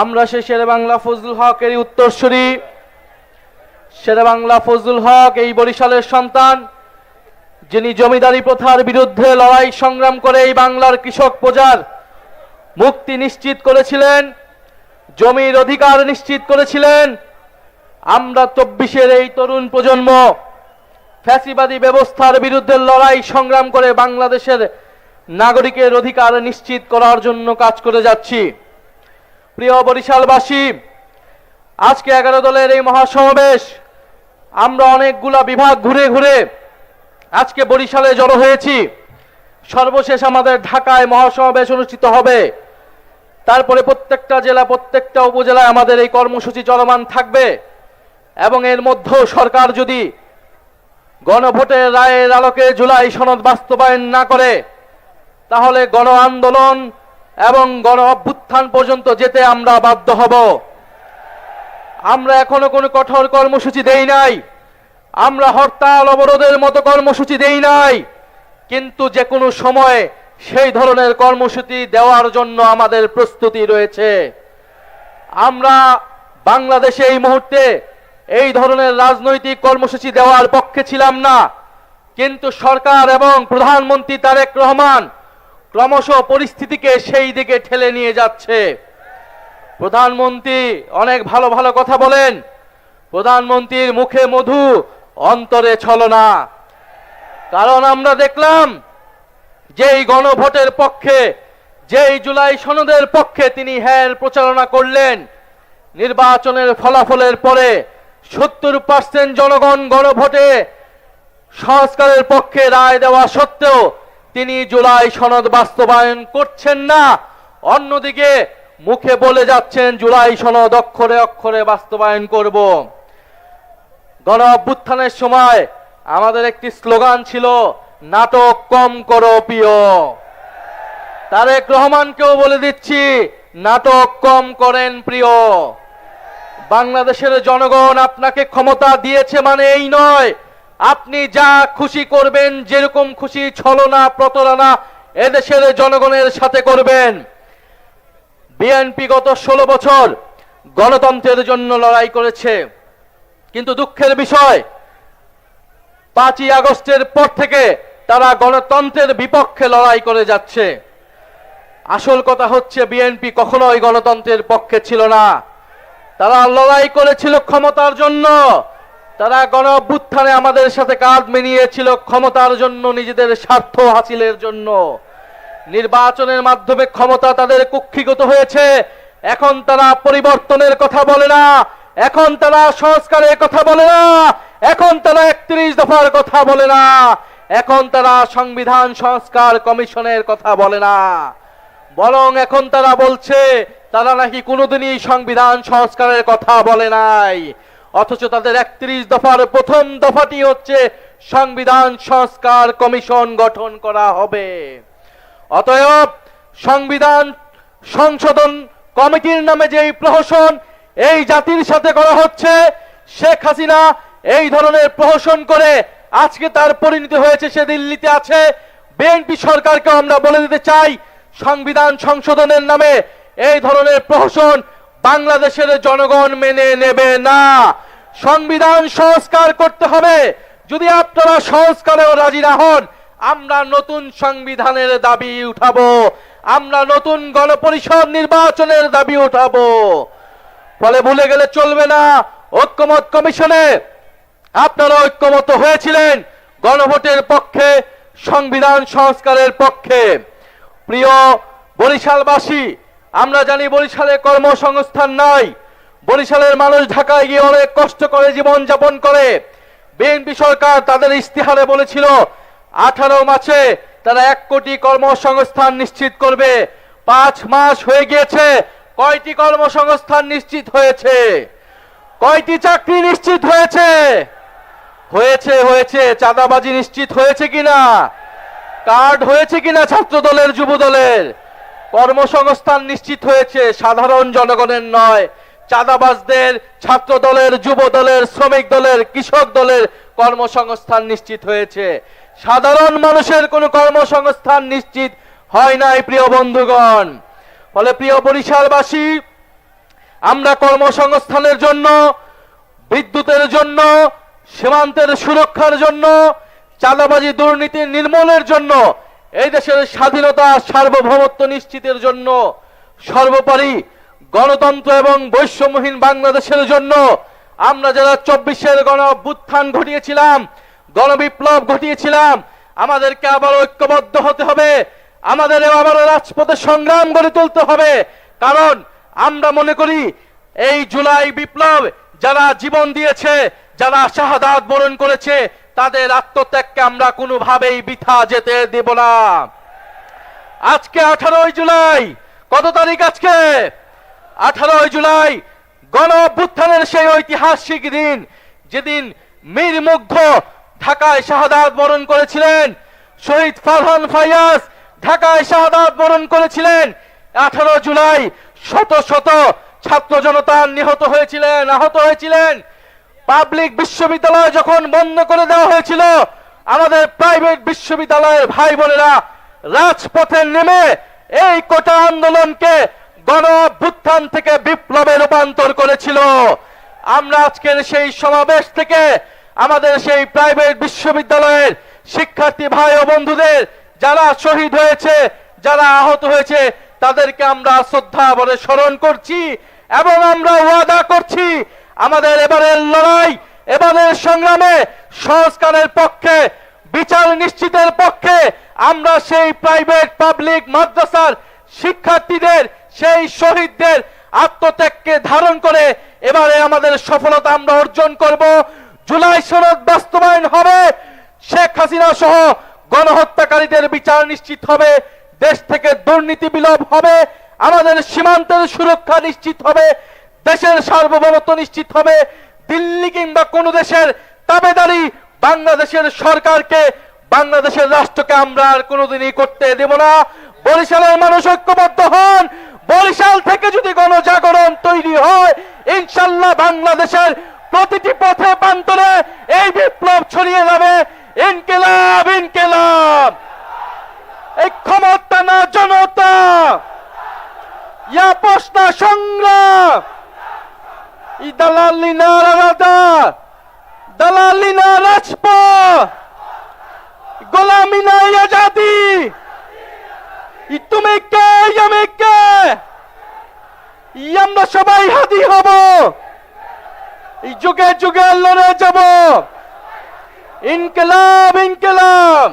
আমরা সেই শেরেবাংলা ফজলুল হকের উত্তরসূরি। শেরেবাংলা ফজলুল হক এই বরিশালের সন্তান, যিনি জমিদারি প্রথার বিরুদ্ধে লড়াই সংগ্রাম করে এই বাংলার কৃষক প্রজার মুক্তি নিশ্চিত করেছিলেন, জমির অধিকার নিশ্চিত করেছিলেন। আমরা 24-এর এই তরুণ প্রজন্ম ফ্যাসিবাদী ব্যবস্থার বিরুদ্ধে লড়াই সংগ্রাম করে বাংলাদেশের নাগরিকের অধিকার নিশ্চিত করার জন্য কাজ করে যাচ্ছি। প্রিয় বরিশালবাসী, আজকে 11 দলের এই মহাসমাবেশ, আমরা অনেকগুলা বিভাগ ঘুরে ঘুরে আজকে বরিশালে জড়ো হয়েছি। সর্বশেষ আমাদের ঢাকায় মহাসমাবেশ অনুষ্ঠিত হবে, তারপরে প্রত্যেকটা জেলা প্রত্যেকটা উপজেলায় আমাদের এই কর্মসূচি চলমান থাকবে। এবং এর মধ্যেও সরকার যদি গণভোটের রায়ের আলোকে জুলাই সনদ বাস্তবায়ন না করে, তাহলে গণ আন্দোলন এবং গণ অভ্যুত্থান পর্যন্ত যেতে আমরা বাধ্য হব। আমরা এখনো কোনো কঠোর কর্মসূচি দেই নাই, আমরা হরতাল অবরোধের মতো কর্মসূচি দেই নাই, কিন্তু যে কোনো সময় সেই ধরনের কর্মসূচি দেওয়ার জন্য আমাদের প্রস্তুতি রয়েছে। আমরা বাংলাদেশে এই মুহূর্তে এই ধরনের রাজনৈতিক কর্মসূচি দেওয়ার পক্ষে ছিলাম না, কিন্তু সরকার এবং প্রধানমন্ত্রী তারেক রহমান ক্রমশ পরিস্থিতিকে সেই দিকে ঠেলে নিয়ে যাচ্ছে। প্রধানমন্ত্রী অনেক ভালো ভালো কথা বলেন, প্রধানমন্ত্রীর মুখে মধু অন্তরে ছলনা। কারণ আমরা দেখলাম যেই গণভোটের পক্ষে, যেই জুলাই সনদের পক্ষে তিনি হ্যার প্রচারণা করলেন, নির্বাচনের ফলাফলের পরে 70% জনগণ গণভোটে সংস্কারের পক্ষে রায় দেওয়া সত্ত্বেও তিনি জুলাই সনদ বাস্তবায়ন করছেন না। অন্যদিকে মুখে বলে যাচ্ছেন জুলাই সনদ অক্ষরে অক্ষরে বাস্তবায়ন করব। গণ অভ্যুত্থানের সময় আমাদের একটি স্লোগান ছিল, নাটক কম করো প্রিয়। তারেক রহমানকেও বলে দিচ্ছি, নাটক কম করেন প্রিয়। বাংলাদেশের জনগণ আপনাকে ক্ষমতা দিয়েছে মানে এই নয় আপনি যা খুশি করবেন, যেরকম খুশি ছলনা প্রতারণা এদেশের জনগণের সাথে করবেন। বিএনপি গত 16 বছর গণতন্ত্রের জন্য লড়াই করেছে, কিন্তু দুঃখের বিষয় 5ই আগস্টের পর থেকে তারা গণতন্ত্রের বিপক্ষে লড়াই করে যাচ্ছে। আসল কথা হচ্ছে বিএনপি কখনোই গণতন্ত্রের পক্ষে ছিল না, তারা লড়াই করেছিল ক্ষমতার জন্য। তারা গণ অভ্যুত্থানে আমাদের সাথে কাঁধ মিলিয়েছিল ক্ষমতার জন্য, নিজেদের স্বার্থ হাসিলের জন্য। নির্বাচনের মাধ্যমে ক্ষমতা তাদের কুক্ষিগত হয়েছে। এখন তারা পরিবর্তনের কথা বলে না, এখন তারা সংস্কারের কথা বলে না, এখন তারা 31 দফার কথা বলে না, এখন তারা সংবিধান সংস্কার কমিশনের কথা বলে না, বরং এখন তারা বলছে তারা নাকি কোনোদিনই সংবিধান সংস্কারের কথা বলে নাই। অথচ তাদের 31 দফার প্রথম দফাটি হচ্ছে সংবিধান সংস্কার কমিশন গঠন করা হবে। অতএব সংবিধান সংশোধন কমিটির নামে যে প্রহসন এই জাতির সাথে করা হচ্ছে, শেখ হাসিনা এই ধরনের প্রহসন করে আজকে তার পরিণতি হয়েছে সে দিল্লিতে আছে। বিএনপি সরকারকে আমরা বলে দিতে চাই, সংবিধান সংশোধনের নামে এই ধরনের প্রহসন বাংলাদেশের জনগণ মেনে নেবে না। সংবিধান সংস্কার করতে হবে। যদি আপনারা সংস্কারেও রাজি না হন, আমরা নতুন সংবিধানের দাবি উঠাবো, আমরা নতুন গণপরিষদ নির্বাচনের দাবি উঠাবো। ফলে ভুলে গেলে চলবে না, ঐক্যমত কমিশনে আপনারা ঐক্যমত হয়েছিলেন গণভোটের পক্ষে, সংবিধান সংস্কারের পক্ষে। প্রিয় বরিশালবাসী, আমরা জানি বরিশালে কর্মসংস্থান নাই, বরিশালের মানুষ ঢাকায় গিয়ে অনেক কষ্ট করে জীবন যাপন করে। বিএনপি সরকার তাদের ইস্তিহারে বলেছিল 18 মাসে তারা 1 কোটি কর্মসংস্থান নিশ্চিত করবে। 5 মাস হয়ে গিয়েছে, কয়টি কর্মসংস্থান নিশ্চিত হয়েছে? কয়টি চাকরি নিশ্চিত হয়েছে? হয়েছে চাঁদাবাজি নিশ্চিত হয়েছে কিনা? কার্ড হয়েছে কিনা ছাত্র দলের যুব দলের? কর্মসংস্থান নিশ্চিত হয়েছে, সাধারণ জনগণের নয়, চাঁদাবাজদের, ছাত্র দলের, যুব দলের, শ্রমিক দলের, কৃষক দলের কর্মসংস্থান নিশ্চিত হয়েছে। সাধারণ মানুষের কোনো কর্মসংস্থান নিশ্চিত হয় নাই প্রিয় বন্ধুগণ। ফলে প্রিয় বরিশালবাসী, আমরা কর্মসংস্থানের জন্য, বিদ্যুতের জন্য, সীমান্তের সুরক্ষার জন্য, চাঁদাবাজি দুর্নীতি নির্মূলের জন্য, এই দেশের স্বাধীনতা সার্বভৌমত্ব নিশ্চিতের জন্য, সর্বোপরি গণতন্ত্র এবং বৈষম্যহীন বাংলাদেশের জন্য আমরা যারা 24-এর গণ অভ্যুত্থান ঘটিয়েছিলাম, গণবিপ্লব ঘটিয়েছিলাম, আমাদেরকে আবার ঐক্যবদ্ধ হতে হবে। আমাদের আবারও রাজপথে সংগ্রাম গড়ে তুলতে হবে। কারণ আমরা মনে করি এই জুলাই বিপ্লব যারা জীবন দিয়েছে, যারা শাহাদাত বরণ করেছে, তাদের আত্মত্যাগকে আমরা কোনোভাবেই বৃথা যেতে দেব না। আজকে 18 জুলাই, কত তারিখ আজকে? 18 জুলাই গণ অভ্যুত্থানের সেই ঐতিহাসিক দিন, যেদিন মীর মুগ্ধ ঢাকায় শাহাদাত বরণ করেছিলেন, শহীদ ফারহান ফায়াজ ঢাকায় শাহাদাত বরণ করেছিলেন। 18 জুলাই শত শত ছাত্র জনতা নিহত হয়েছিলেন, আহত হয়েছিলেন। পাবলিক বিশ্ববিদ্যালয় যখন বন্ধ করে দেওয়া হয়েছিল, আমাদের প্রাইভেট বিশ্ববিদ্যালয়ের ভাই বোনেরা রাজপথে নেমে এই কোটা আন্দোলনকে গণ অভ্যুত্থান থেকে বিপ্লবে রূপান্তর করেছিল। আমরা আজকের সেই সমাবেশ থেকে আমাদের সেই প্রাইভেট বিশ্ববিদ্যালয়ের শিক্ষার্থী ভাই ও বন্ধুদের যারা শহীদ হয়েছে, যারা আহত হয়েছে, তাদেরকে আমরা শ্রদ্ধা ভরে স্মরণ করছি এবং আমরা ওয়াদা করছি আমাদের এবারের লড়াই, এবারের সংগ্রামে সংস্কারের পক্ষে, বিচার নিশ্চিতের পক্ষে আমরা সেই প্রাইভেট পাবলিক মাদ্রাসার শিক্ষার্থীদের, সেই শহীদদের আত্মত্যাগকে ধারণ করে এবারে আমাদের সফলতা আমরা অর্জন করব। জুলাই সনদ বাস্তবায়ন হবে, শেখ হাসিনা সহ গণহত্যাকারীদের বিচার নিশ্চিত হবে, দেশ থেকে দুর্নীতি বিলোপ হবে, আমাদের সীমান্তের সুরক্ষা নিশ্চিত হবে, দেশের সার্বভৌমত্ব নিশ্চিত হবে। দিল্লি কিংবা কোন দেশের তাবেদারি বাংলাদেশের সরকারকে, বাংলাদেশের রাষ্ট্রকে আমরা আর কোনোদিনই করতে দেব না। বরিশালের মানুষ ঐক্যবদ্ধ হন। বরিশাল থেকে যদি গণজাগরণ তৈরি হয়, ইনশাল্লাহ বাংলাদেশের প্রতিটি পথে প্রান্তরে এই বিপ্লব ছড়িয়ে যাবে। ইনকিলাব, ইনকিলাব, এই ক্ষমতা না জনতা, ইয়া প্রশ্ন সংগ্রাম, ই দালালি না রাজা, দালালি না রাজপথ, গোলামি না আজাদি, ই তুমি কে, আমি কে, আমরা সবাই হাদি হব, এই যুগে যুগে লড়ে যাব। ইনকিলাব, ইনকিলাব।